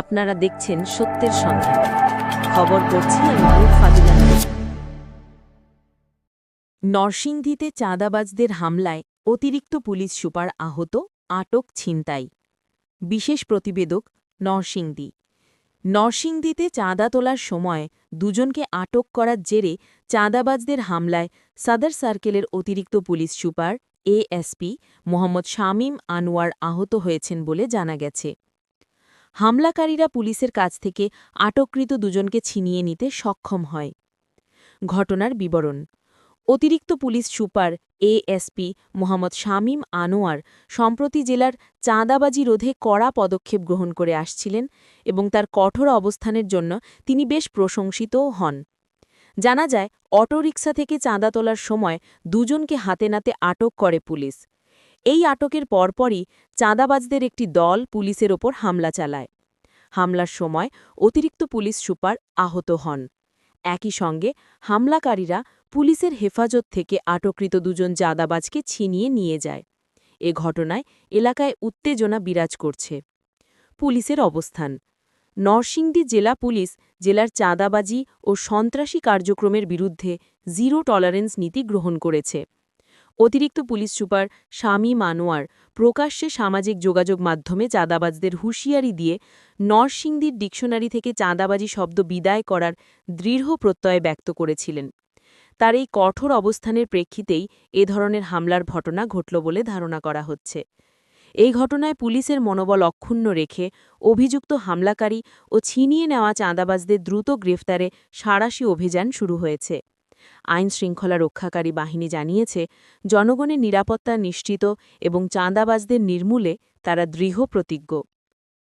আপনারা দেখছেন সত্যের সন্ধান। খবর পড়ছি আমি নূর ফাদিলা। নরসিংদীতে চাঁদাবাজদের হামলায় অতিরিক্ত পুলিশ সুপার আহত, আটক ছিনতাই। বিশেষ প্রতিবেদক নরসিংদী। নরসিংদীতে চাঁদা তোলার সময় দুজনকে আটক করার জেরে চাঁদাবাজদের হামলায় সাদর সার্কেলের অতিরিক্ত police super ASP Mohammad Shamim Anwar আহত হয়েছেন বলে জানা গেছে। হামলাকারীরা পুলিশের কাছ থেকে আটককৃত দুজনকে ছিনিয়ে নিতে সক্ষম হয়। ঘটনার বিবরণ। অতিরিক্ত police super ASP Mohammad Shamim Anwar সম্প্রতি জেলার চাঁদাবাজি রোধে কড়া পদক্ষেপ গ্রহণ করে আসছিলেন এবং তার কঠোর অবস্থানের জন্য তিনি বেশ প্রশংসিতও হন। জানা যায়, অটোরিকশা থেকে চাঁদা তোলার সময় দুজনকে হাতে নাতে আটক করে পুলিশ। এই আটকের পরপরই চাঁদাবাজদের একটি দল পুলিশের ওপর হামলা চালায়। হামলার সময় অতিরিক্ত পুলিশ সুপার আহত হন। একই সঙ্গে হামলাকারীরা পুলিশের হেফাজত থেকে আটককৃত দুজন চাঁদাবাজকে ছিনিয়ে নিয়ে যায়। এ ঘটনায় এলাকায় উত্তেজনা বিরাজ করছে। পুলিশের অবস্থান। নরসিংদী জেলা পুলিশ জেলার চাঁদাবাজি ও সন্ত্রাসী কার্যক্রমের বিরুদ্ধে জিরো টলারেন্স নীতি গ্রহণ করেছে। অতিরিক্ত পুলিশ সুপার শামীম আনোয়ার প্রকাশ্যে সামাজিক যোগাযোগ মাধ্যমে চাঁদাবাজদের হুঁশিয়ারি দিয়ে নরসিংদীর ডিকশনারি থেকে চাঁদাবাজি শব্দ বিদায় করার দৃঢ় প্রত্যয় ব্যক্ত করেছিলেন। তার এই কঠোর অবস্থানের প্রেক্ষিতেই এ ধরনের হামলার ঘটনা ঘটল বলে ধারণা করা হচ্ছে। এই ঘটনায় পুলিশের মনোবল অক্ষুণ্ণ রেখে অভিযুক্ত হামলাকারী ও ছিনিয়ে নেওয়া চাঁদাবাজদের দ্রুত গ্রেফতারে সাঁড়াশি অভিযান শুরু হয়েছে। আইন শৃঙ্খলা রক্ষাকারী বাহিনী জানিয়েছে, জনগণের নিরাপত্তা নিশ্চিত এবং চাঁদাবাজদের নির্মূলে তারা দৃঢ় প্রতিজ্ঞ।